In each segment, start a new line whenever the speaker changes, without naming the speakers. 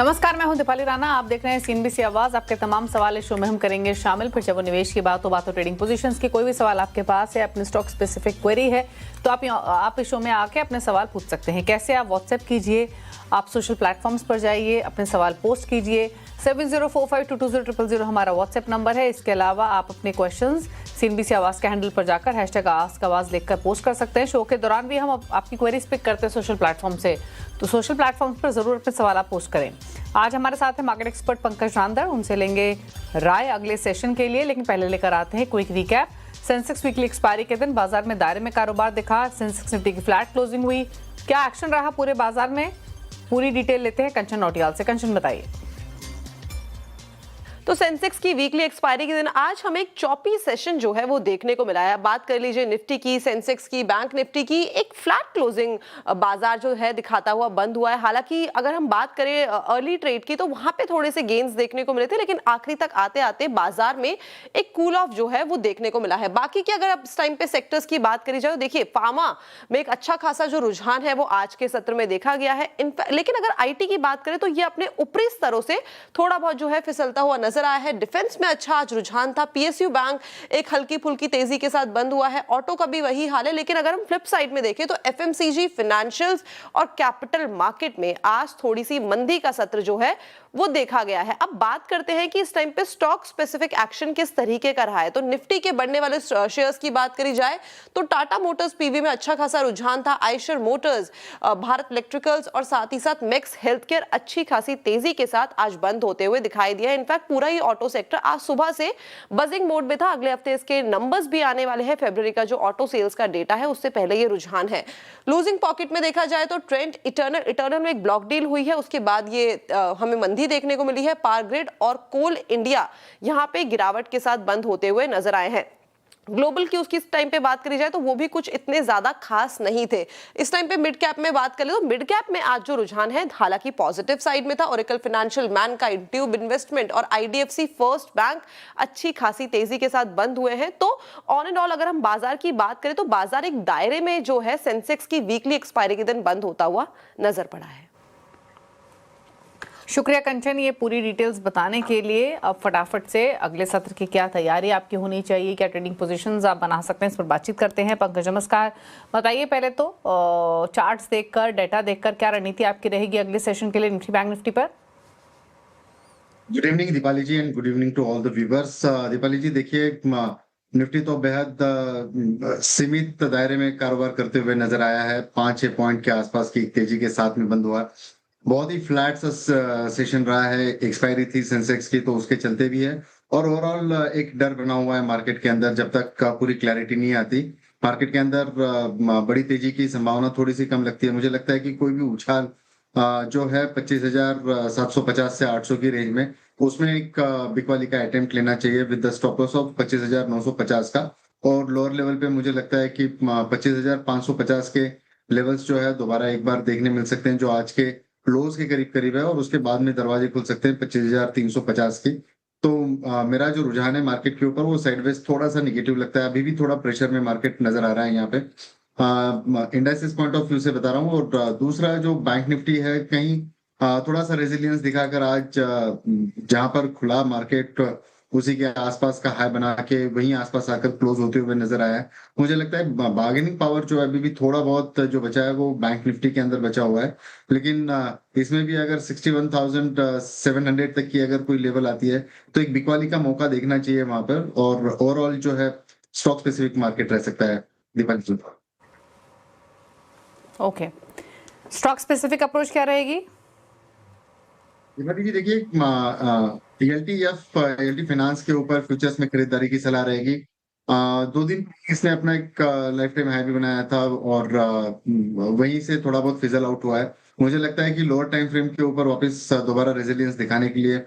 नमस्कार, मैं हूं दीपाली राणा। आप देख रहे हैं सीएनबीसी आवाज। आपके तमाम सवाल इस शो में हम करेंगे शामिल। फिर जब वो निवेश की बात हो ट्रेडिंग पोजीशंस की, कोई भी सवाल आपके पास है, अपने स्टॉक स्पेसिफिक क्वेरी है, तो आप इस शो में आके अपने सवाल पूछ सकते हैं। कैसे? आप व्हाट्सएप कीजिए, आप सोशल प्लेटफॉर्म्स पर जाइए, अपने सवाल पोस्ट कीजिए। 7045220000 हमारा व्हाट्सएप नंबर है। इसके अलावा आप अपने क्वेश्चंस सीएनबीसी आवाज के हैंडल पर जाकर #आस्क-आवाज लिखकर पोस्ट कर सकते हैं। शो के दौरान भी हम आपकी क्वेरीज पिक करते हैं सोशल प्लेटफॉर्म से, तो सोशल प्लेटफॉर्म पर जरूर अपने सवाल आप पोस्ट करें। आज हमारे साथ है मार्केट एक्सपर्ट पंकज रांदर। उनसे लेंगे राय अगले सेशन के लिए, लेकिन पहले लेकर आते हैं quick recap. Sensex weekly expiry के दिन बाजार में दायरे में कारोबार दिखा। सेंसेक्स निफ्टी की फ्लैट क्लोजिंग हुई। क्या एक्शन रहा पूरे बाजार में, पूरी डिटेल लेते हैं कंचन नौटियाल से। कंचन, बताइए।
तो सेंसेक्स की वीकली एक्सपायरी के दिन आज हमें एक चौपी सेशन जो है वो देखने को मिला है। बात कर लीजिए निफ्टी की, सेंसेक्स की, बैंक निफ्टी की, एक फ्लैट क्लोजिंग बाजार जो है दिखाता हुआ बंद हुआ है। हालांकि अगर हम बात करें अर्ली ट्रेड की, तो वहां पे थोड़े से गेन्स देखने को मिले थे, लेकिन आखिरी तक आते आते बाजार में एक कूल ऑफ जो है वो देखने को मिला है। बाकी की अगर अब इस टाइम पे सेक्टर्स की बात करी जाए, देखिए फार्मा में एक अच्छा खासा जो रुझान है वो आज के सत्र में देखा गया है। लेकिन अगर आईटी की बात करें तो ये अपने ऊपरी स्तरों से थोड़ा बहुत जो है फिसलता हुआ नजर आया है। डिफेंस में अच्छा आज रुझान था। पीएसयू बैंक एक हल्की फुल्की तेजी के साथ बंद हुआ है। ऑटो का भी वही हाल है। लेकिन अगर हम फ्लिप साइड में देखें तो एफएमसीजी, फाइनेंशियल्स और कैपिटल मार्केट में आज थोड़ी सी मंदी का सत्र जो है वो देखा गया है। अब बात करते हैं कि इस टाइम पे स्टॉक स्पेसिफिक एक्शन किस तरीके का रहा है। तो निफ्टी के बढ़ने वाले शेयर्स की बात करी जाए तो टाटा मोटर्स पीवी में अच्छा खासा रुझान था। आयशर मोटर्स, भारत इलेक्ट्रिकल्स और साथ ही साथ मैक्स हेल्थकेयर अच्छी खासी तेजी के साथ आज बंद होते हुए दिखाई दिया। इनफैक्ट पूरा ही ऑटो सेक्टर आज सुबह से बजिंग मोड में था। अगले हफ्ते इसके नंबर्स भी आने वाले हैं। फरवरी का जो ऑटो सेल्स का डेटा है उससे पहले ये रुझान है। लूजिंग पॉकेट में देखा जाए तो ट्रेंड इटर्नल में एक ब्लॉक डील हुई है, उसके बाद ये हमें मंदी देखने को मिली है। पावर ग्रिड और कोल इंडिया यहां पे गिरावट के साथ बंद होते हुए नजर आए हैं। ग्लोबल की उसकी इस टाइम पे बात करी जाए तो वो भी कुछ इतने ज्यादा खास नहीं थे। इस टाइम पे मिड कैप में बात कर ले तो मिड कैप में आज जो रुझान है हालांकि पॉजिटिव साइड में था। Oracle financial, Mankind, tube investment और आईडीएफसी फर्स्ट बैंक अच्छी खासी तेजी के साथ बंद हुए हैं। तो ऑन एंड ऑल अगर हम बाजार की बात करें तो बाजार एक दायरे में जो है सेंसेक्स की वीकली एक्सपायरी के दिन बंद होता हुआ नजर पड़ा है।
शुक्रिया कंचन, ये पूरी डिटेल्स बताने के लिए। अब फटाफट से अगले सत्र की क्या तैयारी आपकी होनी चाहिए, क्या ट्रेडिंग पोजीशंस आप बना सकते हैं, इस पर बातचीत करते हैं। पंकज, नमस्कार। बताइए पहले तो चार्ट्स देखकर, डेटा देखकर क्या रणनीति आपकी रहेगी अगले सेशन के लिए निफ्टी बैंक निफ्टी पर?
Good evening Deepali ji and good evening to all the viewers. Deepali ji, देखिए निफ्टी तो बेहद सीमित दायरे में कारोबार करते हुए नजर आया है। 5-6 पॉइंट के आसपास की तेजी के साथ में बंद हुआ। बहुत ही फ्लैट सेशन रहा है। एक्सपायरी थी सेंसेक्स की तो उसके चलते भी है, और ओवरऑल एक डर बना हुआ है मार्केट के अंदर। जब तक पूरी क्लैरिटी नहीं आती मार्केट के अंदर, बड़ी तेजी की संभावना थोड़ी सी कम लगती है। मुझे लगता है कि कोई भी उछाल जो है 25,750 से 800 की रेंज में, उसमें एक बिकवाली का अटेम्प्ट लेना चाहिए with the stop loss of 25,950 का। और लोअर लेवल पे मुझे लगता है कि 25,550 के लेवल्स जो है दोबारा एक बार देखने मिल सकते हैं, जो आज के क्लोज के करीब करीब है, और उसके बाद में दरवाजे खुल सकते हैं 25,350 की। तो मेरा जो रुझान है मार्केट के ऊपर वो साइडवेज थोड़ा सा निगेटिव लगता है। अभी भी थोड़ा प्रेशर में मार्केट नजर आ रहा है यहाँ पे, इंडाइसिस पॉइंट ऑफ व्यू से बता रहा हूँ। और दूसरा जो बैंक निफ्टी है, कहीं थोड़ा सा रेजिलियंस दिखाकर आज जहां पर खुला मार्केट उसी के आसपास का हाई बना के वहीं आसपास आकर क्लोज होते हुए नजर आया है। मुझे लगता है बार्गेनिंग पावर जो है अभी भी थोड़ा बहुत जो बचा है वो बैंक निफ्टी के अंदर बचा हुआ है। लेकिन इसमें भी अगर 61,700 तक की अगर कोई लेवल आती है तो एक बिकवाली का मौका देखना चाहिए वहां पर, और ओवरऑल जो है स्टॉक स्पेसिफिक मार्केट रह सकता है। दीपाली जी,
ओके, स्टॉक स्पेसिफिक अप्रोच क्या रहेगी?
दीपाली जी, देखिए एलटी फाइनेंस के ऊपर फ्यूचर्स में खरीदारी की सलाह रहेगी। 2 दिन इसने अपना एक लाइफ टाइम हाई भी बनाया था, और वहीं से थोड़ा बहुत फिजल आउट हुआ है। मुझे लगता है कि लोअर टाइम फ्रेम के ऊपर वापस दोबारा रेजिलियंस दिखाने के लिए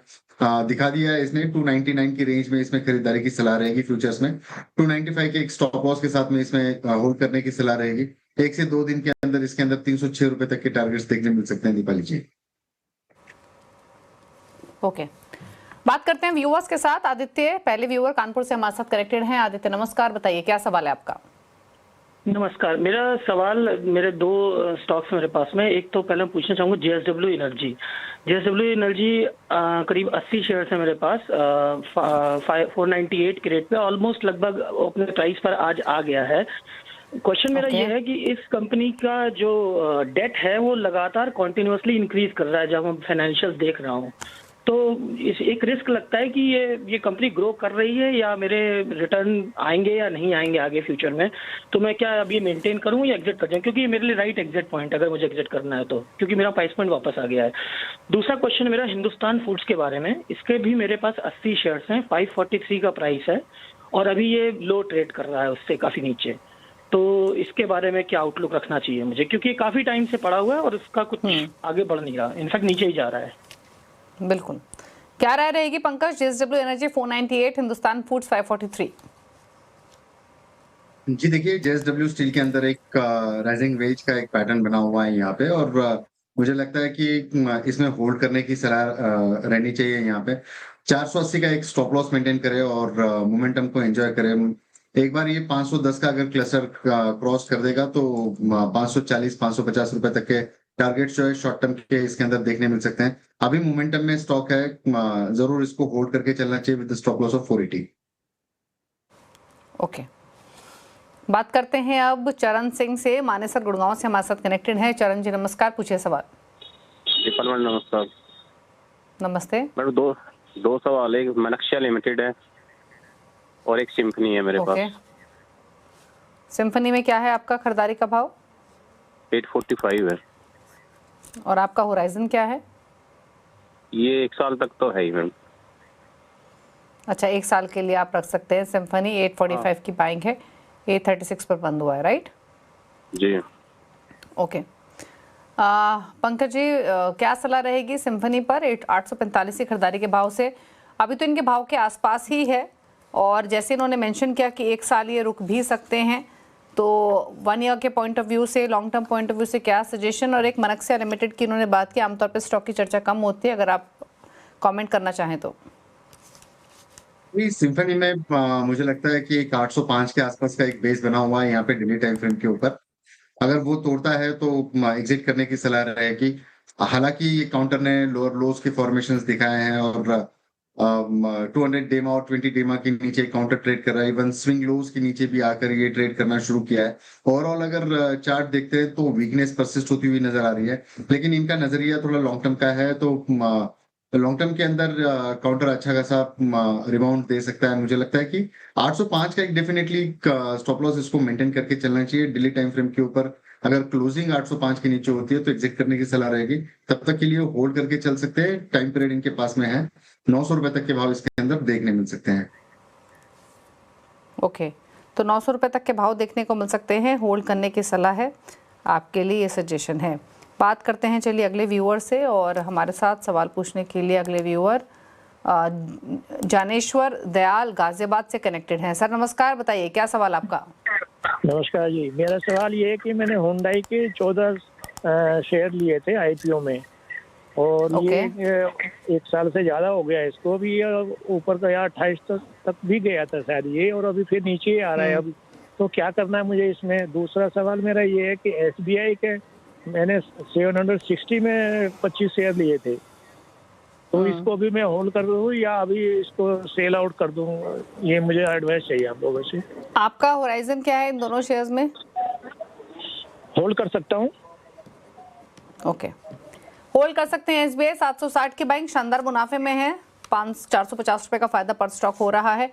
दिखा दिया है इसने। 299 की रेंज में इसमें खरीदारी की सलाह रहेगी फ्यूचर्स में। 295 के एक स्टॉप लॉस के साथ में इसमें होल्ड करने की सलाह रहेगी। 1 से 2 दिन के अंदर इसके अंदर 306 रुपए तक के टारगेट्स देखने मिल सकते हैं। दीपाली जी,
ओके, बात करते हैं व्यूअर्स के साथ। आदित्य, पहले व्यूअर कानपुर से हमारे साथ कनेक्टेड हैं। आदित्य, नमस्कार। बताइए क्या सवाल है आपका?
नमस्कार। मेरा सवाल, मेरे दो स्टॉक्स मेरे पास में। एक तो पहले मैं पूछना चाहूँगा जेएसडब्ल्यू एनर्जी। जेएसडब्ल्यू एनर्जी करीब 80 शेयर्स है मेरे पास, 498 के रेट पे, ऑलमोस्ट लगभग अपने प्राइस पर आज आ गया है। क्वेश्चन मेरा
ओके।
ये है कि इस कंपनी का जो डेट है वो लगातार कॉन्टिन्यूसली इंक्रीज कर रहा है जब हम फाइनेंशियल देख रहा हूँ। तो इस एक रिस्क लगता है कि ये कंपनी ग्रो कर रही है या मेरे रिटर्न आएंगे या नहीं आएंगे आगे फ्यूचर में। तो मैं क्या अब ये मेंटेन करूं या एग्जिट कर जाऊं, क्योंकि ये मेरे लिए राइट एग्जिट पॉइंट है अगर मुझे एग्जिट करना है तो, क्योंकि मेरा प्राइस पॉइंट वापस आ गया है। दूसरा क्वेश्चन मेरा हिंदुस्तान फूड्स के बारे में। इसके भी मेरे पास 80 शेयर्स हैं, 543 का प्राइस है और अभी ये लो ट्रेड कर रहा है उससे काफी नीचे। तो इसके बारे में क्या आउटलुक रखना चाहिए मुझे, क्योंकि ये काफी टाइम से पड़ा हुआ है और इसका कुछ आगे बढ़ नहीं रहा, इनफैक्ट नीचे ही जा रहा है।
बिल्कुल। क्या राय रहेगी Pankaj? JSW energy 498, Hindustan foods 543।
जी देखिए, जेएसडब्ल्यू स्टील के अंदर एक राइजिंग वेज का एक पैटर्न बना हुआ है यहाँ पे, और मुझे लगता है कि इसमें होल्ड करने की सलाह रहनी चाहिए। यहाँ पे 480 का एक स्टॉप लॉस मेंटेन करे और मोमेंटम को एंजॉय करे। एक बार ये 510 का अगर क्लस्टर क्रॉस कर देगा तो 540-550 रुपए तक के टारगेट जो है शॉर्ट टर्म के इसके अंदर देखने मिल सकते हैं। अभी मोमेंटम में स्टॉक है, जरूर इसको होल्ड करके चलना चाहिए with stop loss of 480।
Okay, बात करते हैं अब चरण सिंह से। मानेसर गुड़गांव से हमारे साथ कनेक्टेड है। चरण जी नमस्कार, पूछिए सवाल।
दीपल मैडम नमस्कार।
नमस्ते।
मैडम दो सवाल, एक मनेक्शिया लिमिटेड है और एक सिम्फनी है मेरे
ओके।
पास।
सिम्फनी में क्या है आपका खरीदारी का भाव?
845 है।
और आपका होराइजन क्या है?
ये 1 साल तक तो है ही मैम।
अच्छा, 1 साल के लिए आप रख सकते हैं। सिम्फनी 845 की बाइंग है, 836 पर बंद हुआ है, राइट?
जी।
ओके। पंकज जी, क्या सलाह रहेगी सिम्फनी पर 845 की खरीदारी के भाव से? अभी तो इनके भाव के आसपास ही है और जैसे इन्होंने मेंशन किया कि 1 साल ये रुक भी सकते हैं, तो 1 ईयर के पॉइंट ऑफ व्यू से, long term point of view से क्या सजेशन? और एक मनेक्शिया लिमिटेड की इन्होंने बात की, आमतौर पर स्टॉक की चर्चा कम होती है, अगर आप कमेंट करना चाहें तो।
सिम्फनी में मुझे लगता है कि एक 805 के आसपास का एक बेस बना हुआ है यहाँ पे डेली टाइम फ्रेम के ऊपर। अगर वो तोड़ता है तो एग्जिट करने की सलाह रहेगी। हालांकि ये काउंटर ने लोअर लोज के फॉर्मेशंस दिखाए हैं और 200 डेमा और 20 डेमा के नीचे काउंटर ट्रेड कर रहा है। इवन स्विंग लोज के नीचे भी आकर ये ट्रेड करना शुरू किया है। ओवरऑल अगर चार्ट देखते हैं तो वीकनेस परसिस्ट होती हुई नजर आ रही है, लेकिन इनका नजरिया थोड़ा लॉन्ग टर्म का है, तो लॉन्ग टर्म के अंदर काउंटर अच्छा खासा रिबाउंड दे सकता है। मुझे लगता है कि 805 का एक डेफिनेटली स्टॉप लॉस इसको मेंटेन करके चलना चाहिए डेली टाइम फ्रेम के ऊपर। अगर क्लोजिंग 805 के नीचे होती है तो एग्जिट करने की सलाह रहेगी। तब तक के लिए होल्ड करके चल सकते हैं। टाइम पीरियड इनके पास में है, 900 रुपए तक के भाव इसके अंदर देखने मिल सकते हैं।
ओके, तो 900 रुपए तक के भाव देखने को मिल सकते हैं, होल्ड करने की सलाह है आपके लिए, ये सजेशन है। बात करते हैं चलिए अगले व्यूअर से, और हमारे साथ सवाल पूछने के लिए अगले व्यूअर जानेश्वर दयाल गाजियाबाद से कनेक्टेड हैं। सर नमस्कार, बताइए क्या सवाल आपका?
नमस्कार जी, मेरा सवाल ये है कि मैंने होंडाई के 14 शेयर लिए थे आईपीओ में, और ये 1 साल से ज्यादा हो गया इसको। अभी ऊपर का 28 तक भी गया था शायद ये, और अभी फिर नीचे ही आ रहा है। अब तो क्या करना है मुझे इसमें? दूसरा सवाल मेरा ये है कि एसबीआई के मैंने 760 में 25 शेयर लिए थे, तो इसको अभी मैं होल्ड कर दूं या अभी इसको सेल आउट कर दूं? ये मुझे एडवाइस चाहिए आप लोगों से।
आपका होराइजन क्या है इन दोनों शेयर्स में?
होल्ड कर सकता हूं।
ओके, होल्ड कर सकते हैं। एसबीआई 760 की बाइंग शानदार मुनाफे में है, 450 रुपए का फायदा पर स्टॉक हो रहा है।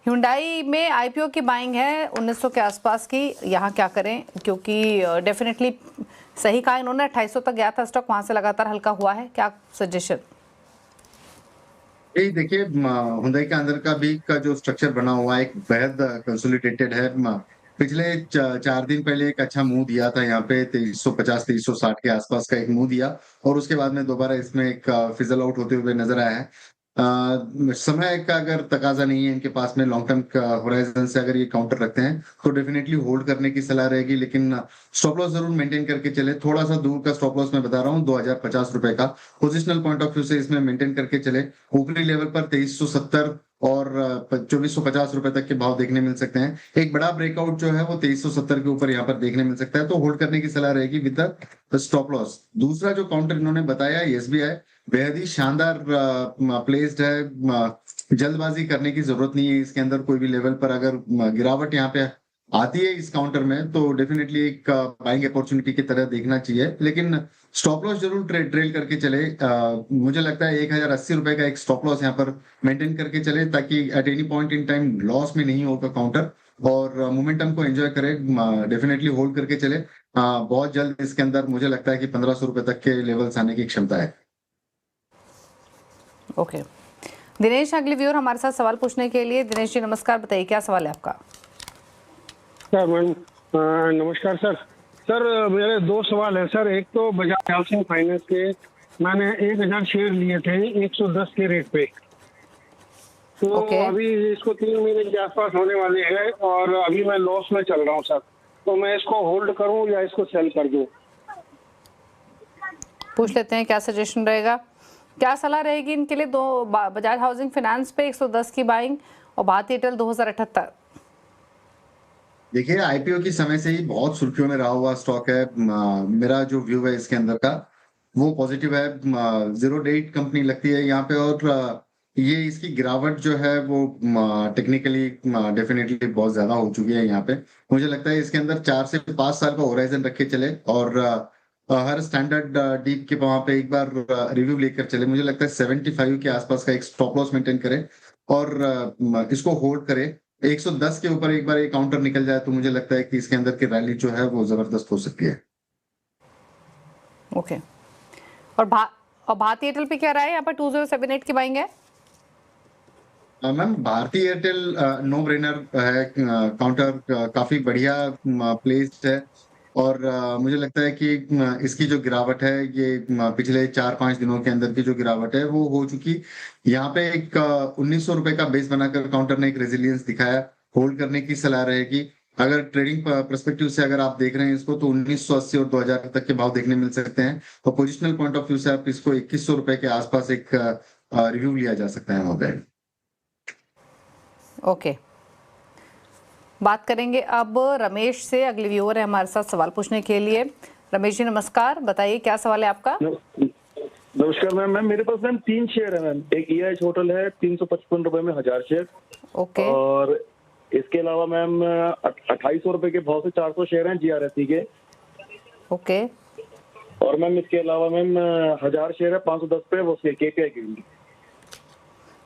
हुंडई में आईपीओ की बाइंग है 1900 के आसपास की। यहाँ क्या करें, क्योंकि डेफिनेटली सही कहा इन्होंने, 2800 तक गया था स्टॉक, वहां से लगातार हल्का हुआ है। क्या सजेशन?
यही देखिए, हुंडई के अंदर का जो स्ट्रक्चर बना हुआ है एक बेहद कंसोलिडेटेड है। पिछले 4 दिन पहले एक अच्छा मूव दिया था यहाँ पे 2350-2360 के आसपास का एक मूव दिया, और उसके बाद में दोबारा इसमें एक फिजल आउट होते हुए नजर आया है। समय का अगर तकाजा नहीं है इनके पास में, लॉन्ग टर्म होराइजन से अगर ये काउंटर रखते हैं तो डेफिनेटली होल्ड करने की सलाह रहेगी, लेकिन स्टॉप लॉस जरूर मेंटेन करके चले। थोड़ा सा दूर का स्टॉप लॉस मैं बता रहा हूँ 2050 रुपए का। पोजिशनल पॉइंट ऑफ व्यू से इसमें मेंटेन करके चले। ऊपरी लेवल पर 2370 और 2450 रुपए तक के भाव देखने मिल सकते हैं। एक बड़ा ब्रेकआउट जो है वो 2370 के ऊपर यहाँ पर देखने मिल सकता है, तो होल्ड करने की सलाह रहेगी विद द स्टॉप लॉस। दूसरा जो काउंटर इन्होंने बताया एसबीआई बेहद ही शानदार प्लेस्ड है, जल्दबाजी करने की जरूरत नहीं है इसके अंदर। कोई भी लेवल पर अगर गिरावट यहाँ पे आती है इस काउंटर में तो डेफिनेटली एक बाइंग अपॉर्चुनिटी की तरह देखना चाहिए, लेकिन स्टॉप लॉस जरूर ट्रेल करके चले। मुझे लगता है 1080 रुपए का एक स्टॉप लॉस यहाँ पर मेंटेन करके चले, ताकि at any point in time loss में नहीं होगा काउंटर, और मोमेंटम को एंजॉय करे। डेफिनेटली होल्ड करके चले। बहुत जल्द इसके अंदर मुझे लगता है कि 1500 रुपए तक के लेवल्स आने की क्षमता है।
ओके दिनेश, अगले व्यूअर हमारे साथ सवाल पूछने के लिए। दिनेश जी नमस्कार, बताइए क्या सवाल है आपका?
सर मैम नमस्कार सर। सर मेरे दो सवाल है सर। एक तो बजाज हाउसिंग फाइनेंस के मैंने 1000 शेयर लिए थे 110 के रेट पे, तो अभी इसको 3 महीने के आसपास होने वाले हैं और अभी मैं लॉस में चल रहा हूँ सर, तो मैं इसको होल्ड करूँ या इसको सेल कर दूँ?
पूछ लेते हैं क्या सजेशन रहेगा, क्या सलाह रहेगी इनके लिए। दो बजाज हाउसिंग फाइनेंस पे 110 की बाइंग और भारतीय एयरटेल 2078।
देखिए आईपीओ की समय से ही बहुत सुर्खियों में रहा हुआ स्टॉक है। मेरा जो व्यू है इसके अंदर का वो पॉजिटिव है। जीरो डेट कंपनी लगती है यहाँ पे, और ये इसकी गिरावट जो है वो टेक्निकली डेफिनेटली बहुत ज्यादा हो चुकी है यहाँ पे। मुझे लगता है इसके अंदर 4 से 5 साल का होराइजन रख के चले, और हर स्टैंडर्ड डीप के वहां पे एक बार रिव्यू लेकर चले। मुझे लगता है 75 के आसपास का एक स्टॉप लॉस मेंटेन करे और इसको होल्ड करे। 110 के ऊपर एक बार एक काउंटर निकल जाए तो मुझे लगता है कि इसके अंदर की रैली जो है वो जबरदस्त हो सकती है।
ओके और भारतीय एयरटेल पे क्या रहा है यहाँ पर? 2078 की बाइंग है
मैम। भारतीय एयरटेल नो ब्रेनर है, काउंटर काफी बढ़िया प्लेस्ड है, और मुझे लगता है कि इसकी जो गिरावट है ये पिछले 4-5 दिनों के अंदर की जो गिरावट है वो हो चुकी। यहाँ पे एक 1900 रुपए का बेस बनाकर काउंटर ने एक रेजिलियंस दिखाया। होल्ड करने की सलाह रहेगी। अगर ट्रेडिंग पर्सपेक्टिव से अगर आप देख रहे हैं इसको तो 1980 और 2000 तक के भाव देखने मिल सकते हैं, और पोजिशनल पॉइंट ऑफ व्यू से आप इसको 2100 रुपए के आसपास एक रिव्यू लिया जा सकता है वहां पे।
ओके बात करेंगे अब रमेश से। अगले व्यूअर है हमारे साथ सवाल पूछने के लिए। रमेश जी नमस्कार, बताइए क्या सवाल है आपका?
नमस्कार मैम। मेरे पास मैम 3 शेयर है मैम। एक EIH होटल है 355 रुपए में 1000 शेयर।
ओके।
और इसके अलावा मैम 2800 रुपए के भाव से 400 शेयर हैं GRSE के।
ओके।
और मैम इसके अलावा मैम 1000 शेयर है 510 पे वो KPI ग्रीन।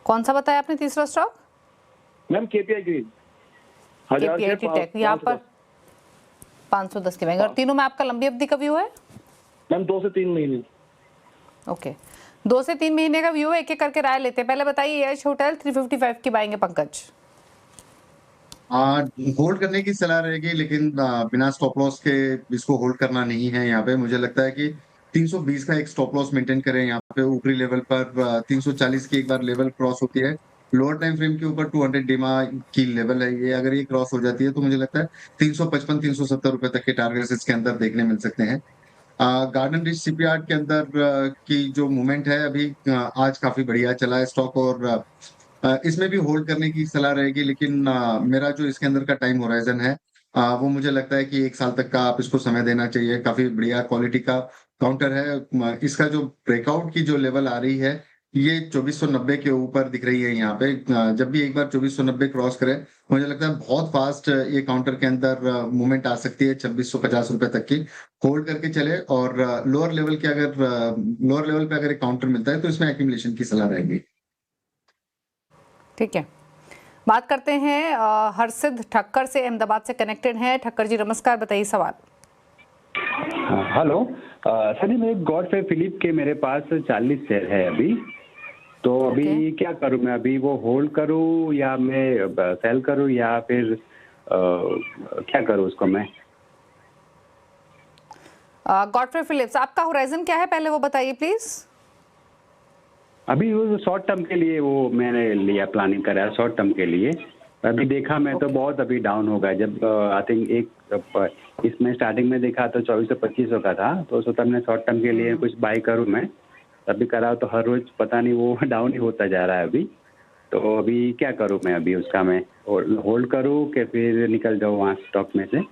कौन सा बताया आपने तीसरा stock?
Ma'am KPI green 1000
share take यहाँ पर 510 के बैंक। और तीनों में आपका लंबी अवधि का व्यू है?
मैम 2 से 3 महीने।
ओके 2 से 3 महीने का व्यू है, एक एक करके राय लेते हैं। पहले बताइए EIH होटल 355 की बाइंग है पंकज।
होल्ड करने की सलाह रहेगी, लेकिन बिना स्टॉप लॉस के इसको होल्ड करना नहीं है यहाँ पे। मुझे लगता है कि 320 का एक स्टॉप लॉस मेंटेन करें यहाँ पे। ऊपरी लेवल पर 340 की एक बार लेवल क्रॉस होती है। लोअर टाइम फ्रेम के ऊपर 200 डिमा की लेवल है ये, अगर ये क्रॉस हो जाती है तो मुझे लगता है 355-370 रुपए तक के टारगेट्स इसके अंदर देखने मिल सकते हैं। गार्डन रिच शिपयार्ड के अंदर की जो मूवमेंट है अभी आज काफी बढ़िया चला है स्टॉक, और इसमें भी होल्ड करने की सलाह रहेगी। लेकिन मेरा जो इसके अंदर का टाइम होराइजन है वो मुझे लगता है कि 1 साल तक का आप इसको समय देना चाहिए। काफी बढ़िया क्वालिटी का काउंटर है। इसका जो ब्रेकआउट की जो लेवल आ रही है ये 2490 के ऊपर दिख रही है यहाँ पे। जब भी एक बार 2490 क्रॉस करे मुझे लगता है बहुत फास्ट ये काउंटर के अंदर मूवमेंट आ सकती है 2650 रुपए तक की। होल्ड करके चले, और लोअर लेवल पे अगर एक काउंटर मिलता है तो इसमें एक्यूमुलेशन की सलाह रहेगी।
ठीक है, बात करते हैं हर्षिद ठक्कर से, अहमदाबाद से कनेक्टेड हैं। ठक्कर जी नमस्कार, बताइए सवाल।
हेलो सर जी, मेरे गॉडफ्रे फिलिप के मेरे पास 40 शेयर है अभी, तो अभी क्या करूं मैं? अभी वो होल्ड करूं या मैं सेल करूं या फिर क्या करूं उसको मैं?
गॉडफ्रे फिलिप्स, आपका होराइजन क्या है पहले वो बताइए प्लीज।
अभी वो शॉर्ट टर्म के लिए वो मैंने लिया, प्लानिंग करा शॉर्ट टर्म के लिए। अभी देखा मैं तो बहुत अभी डाउन हो गया। जब आई थिंक इसमें स्टार्टिंग में देखा तो 2400-2500 का था, तो उसको तब मैं शॉर्ट टर्म के लिए कुछ बाई करूं मैं, तभी करा तो हर रोज पता नहीं वो डाउन ही होता जा रहा है अभी। तो अभी क्या करूं मैं, अभी उसका मैं होल्ड करूं कि फिर निकल जाऊं वहाँ स्टॉक में से?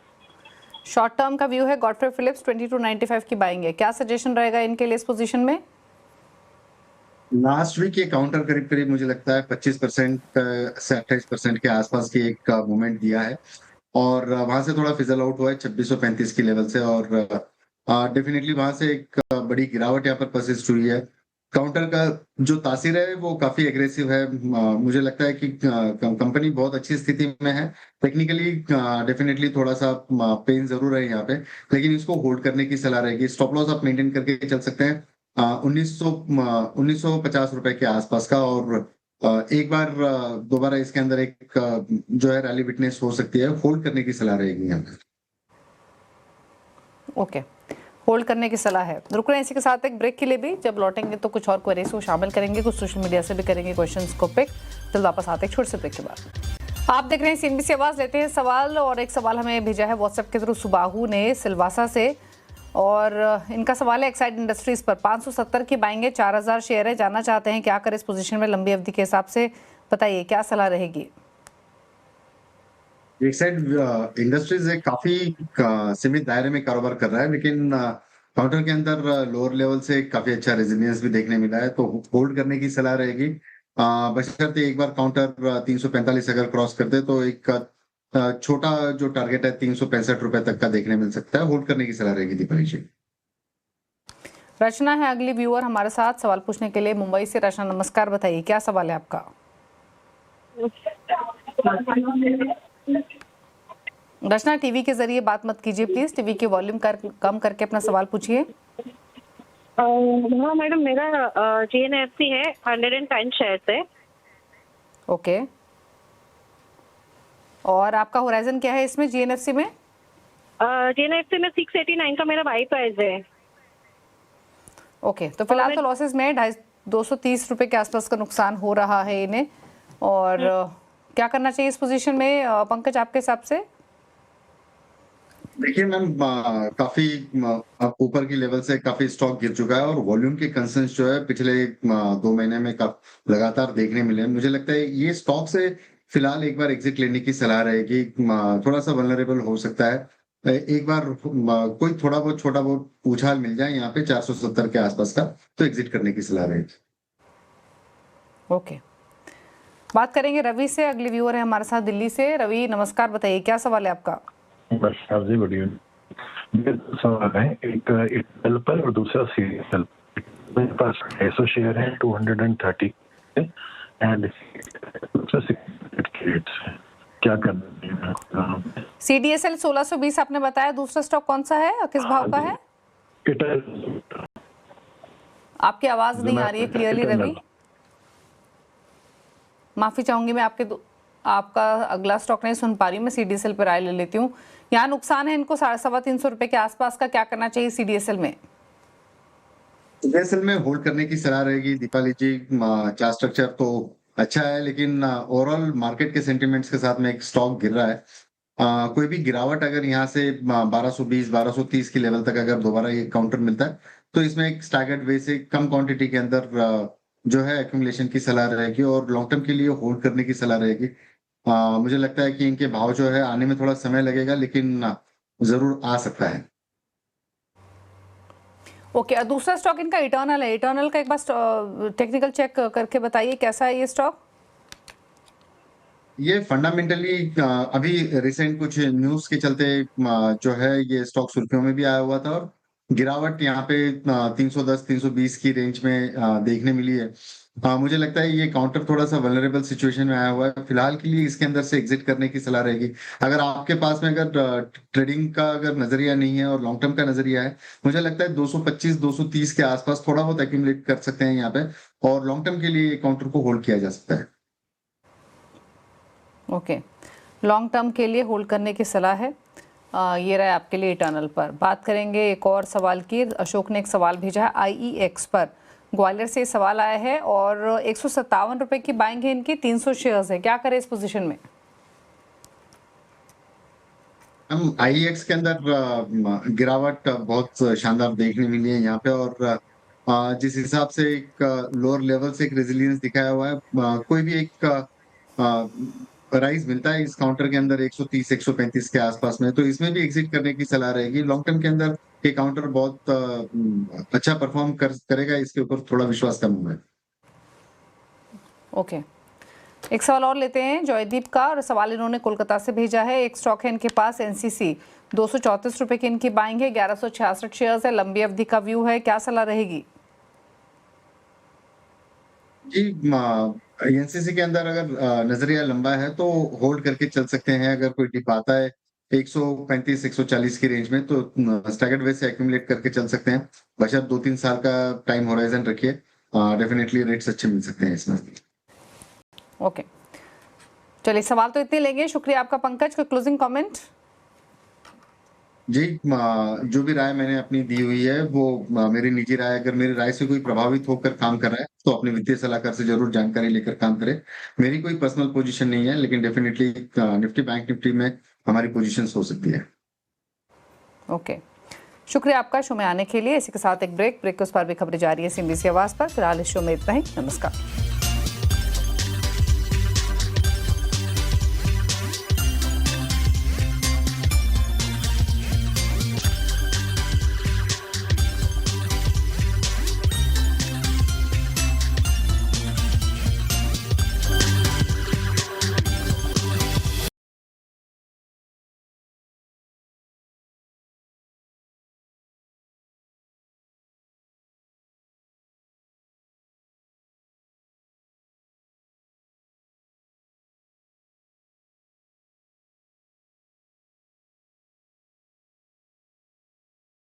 शॉर्ट टर्म का व्यू है गॉडफ्रे फिलिप्स 2295 की बाइंग है, क्या सजेशन रहेगा इनके लिए इस पोजीशन में?
लास्ट वीक ये काउंटर करीब करीब मुझे लगता है 25% से 28% के आसपास की एक मूवमेंट दिया है और वहां से थोड़ा फिजल आउट हुआ है 2635 की लेवल से और डेफिनेटली वहां से एक बड़ी गिरावट यहाँ पर परसिस्ट हुई है। काउंटर का जो तासीर है वो काफी एग्रेसिव है। मुझे लगता है कि कंपनी बहुत अच्छी स्थिति में है। टेक्निकली डेफिनेटली थोड़ा सा पेन जरूर है यहाँ पे, लेकिन इसको होल्ड करने की सलाह रहेगी। स्टॉप लॉस आप मेंटेन करके चल सकते हैं 1950 रुपए के आसपास का और एक बार दोबारा इसके अंदर एक जो है रैली विटनेस हो सकती है। होल्ड करने की सलाह रहेगी यहाँ पे।
ओके, होल्ड करने की सलाह है। रुक रहे हैं इसी के साथ एक ब्रेक के लिए भी, जब लौटेंगे तो कुछ और क्वेरीज को शामिल करेंगे, कुछ सोशल मीडिया से भी करेंगे क्वेश्चंस को पिक। जल्द वापस आते हैं छोटे से ब्रेक के बाद। आप देख रहे हैं सीएनबीसी आवाज, लेते हैं सवाल और एक सवाल हमें भेजा है व्हाट्सएप के थ्रू सुबाहू ने सिलवासा से और इनका सवाल है एक्साइड इंडस्ट्रीज पर 570 की बाइंग है, 4000 शेयर है, जानना चाहते हैं क्या करें इस पोजीशन में लंबी अवधि के हिसाब से, बताइए क्या सलाह रहेगी?
एक्साइड इंडस्ट्रीज एक काफी सीमित दायरे में कारोबार कर रहा है, लेकिन काउंटर के अंदर लोअर लेवल से काफी अच्छा रेजिलियंस भी देखने मिला है, तो होल्ड करने की सलाह रहेगी। बशर्ते एक बार काउंटर 345 अगर क्रॉस करते तो एक छोटा जो टारगेट है 365 रुपए तक का देखने मिल सकता है। होल्ड करने की सलाह रहेगी दीपाली जी।
रचना है अगली व्यूअर हमारे साथ सवाल पूछने के लिए मुंबई से। रचना नमस्कार, बताइए क्या सवाल है आपका? रचना टीवी के जरिए बात मत कीजिए प्लीज, टीवी की वॉल्यूम कम करके अपना सवाल पूछिए।
हाँ मैडम, मेरा जीएनएफसी है 110 शेयर है।
ओके, और आपका होराइजन क्या है इसमें जीएनएफसी में?
जीएनएफसी में 689 का मेरा बाई प्राइस है।
ओके, तो फिलहाल तो लॉसेस में 230 रुपए के आसपास का नुकसान हो रहा है इन्हें, और क्या करना चाहिए इस पोजीशन में पंकज आपके हिसाब से?
देखिए मैम, काफी ऊपर की लेवल से काफी स्टॉक गिर चुका है और वॉल्यूम के कंसर्न्स जो है पिछले 2 महीने में लगातार देखने मिले। मुझे लगता है ये स्टॉक से फिलहाल एक बार एग्जिट लेने की सलाह रहेगी। थोड़ा सा वल्नरेबल हो सकता है, एक बार कोई थोड़ा बहुत छोटा बहुत उछाल मिल जाए यहाँ पे 470 के आसपास का, तो एग्जिट करने की सलाह रहेगी।
ओके, बात करेंगे रवि से, अगली व्यूअर है हमारे साथ दिल्ली से। रवि नमस्कार, बताइए क्या सवाल है आपका?
नमस्कार जी, बढ़िया। मेरे दो सवाल है, एक डेवलपर और दूसरा सीरियल। मेरे पास 600 शेयर है 230 एंड क्या करना है?
सीडीएसएल 1620 आपने बताया, दूसरा स्टॉक कौन सा है और किस भाव का है? आपकी आवाज नहीं आ रही है क्लियरली रवि, माफी चाहूंगी मैं आपका अगला स्टॉक नहीं सुन पा रही हूँ। मैं सीडीएसएल पर राय ले लेती हूँ। यहाँ नुकसान है इनको 350 रुपए के आसपास का, क्या करना चाहिए सीडीएसएल में?
सीडीएसएल में होल्ड करने की सलाह रहेगी दीपाली जी। चार्ट स्ट्रक्चर तो अच्छा है, लेकिन ओवरऑल मार्केट के सेंटिमेंट्स के साथ में एक स्टॉक गिर रहा है। कोई भी गिरावट अगर यहाँ से 1220 1230 की लेवल तक अगर दोबारा ये काउंटर मिलता है तो इसमें एक स्टैगर्ड वे से कम क्वांटिटी के अंदर जो है एक्यूमुलेशन की सलाह रहेगी और लॉन्ग टर्म के लिए होल्ड करने की सलाह रहेगी। मुझे लगता है कि इनके भाव जो है आने में थोड़ा समय लगेगा, लेकिन जरूर आ सकता है।
ओके, दूसरा स्टॉक इनका इटर्नल है। इटर्नल का एक बार टेक्निकल चेक करके बताइए कैसा है ये स्टॉक?
ये फंडामेंटली अभी रिसेंट कुछ न्यूज के चलते जो है ये स्टॉक सुर्खियों में भी आया हुआ था और गिरावट यहाँ पे 310 320 की रेंज में देखने मिली है। मुझे लगता है ये काउंटर थोड़ा सा वल्नरेबल सिचुएशन में आया हुआ है। फिलहाल के लिए इसके अंदर से एग्जिट करने की सलाह रहेगी। अगर आपके पास में अगर ट्रेडिंग का अगर नजरिया नहीं है और लॉन्ग टर्म का नजरिया है, मुझे लगता है 225 230 के आसपास थोड़ा बहुत एक्यूमुलेट कर सकते हैं यहाँ पे और लॉन्ग टर्म के लिए काउंटर को होल्ड किया जा सकता है।
ओके, लॉन्ग टर्म के लिए होल्ड करने की सलाह है। ये रहा आपके लिए इटर्नल पर। बात करेंगे एक और सवाल की। अशोक ने एक सवाल भेजा है IEX पर, ग्वालियर से सवाल आया है और 157 रुपए की बाइंग है इनकी, 300 शेयर्स है, क्या करें इस पोजीशन में?
हम IEX के अंदर गिरावट बहुत शानदार देखने मिली है यहाँ पे और जिस हिसाब से एक लोअर लेवल से एक रेजिलियंस दिखाया हुआ है, कोई भी एक राइज मिलता है इस काउंटर के अंदर 130 135 के आसपास में, तो इसमें भी एग्जिट करने की सलाह रहेगी। लॉन्ग टर्म के अंदर ये काउंटर बहुत अच्छा परफॉर्म करेगा, इसके ऊपर थोड़ा विश्वास कम हुआ है।
ओके, एक सवाल और लेते हैं जॉयदीप का, और सवाल इन्होंने कोलकाता से भेजा है। एक स्टॉक है इनके पास एनसीसी, 234 रुपए की इनकी बाइंग है, 1166 शेयर्स है, लंबी अवधि का व्यू है, क्या सलाह रहेगी?
जी, एनसीसी के अंदर अगर नजरिया लंबा है तो होल्ड करके चल सकते हैं। अगर कोई डिप आता है 135 140 की रेंज में, तो स्टैगर्ड वे से एक्यूमुलेट करके चल सकते हैं। बशर्ते 2-3 साल का टाइम होराइजन रखिए, डेफिनेटली रेट्स अच्छे मिल सकते हैं इसमें।
ओके, चलिए सवाल तो इतने लेंगे। शुक्रिया आपका पंकज। कोई क्लोजिंग कमेंट?
जी, जो भी राय मैंने अपनी दी हुई है वो मेरी निजी राय। अगर मेरी राय से कोई प्रभावित होकर काम कर रहा है तो अपने वित्तीय सलाहकार से जरूर जानकारी लेकर काम करे। मेरी कोई पर्सनल पोजीशन नहीं है, लेकिन डेफिनेटली निफ्टी बैंक निफ्टी में हमारी पोजीशंस हो सकती है।
ओके, शुक्रिया आपका शो में आने के लिए। इसी के साथ एक ब्रेक के उस पर भी खबरें जारी है CNBC आवाज पर। फिलहाल इस शो में इतना ही। नमस्कार।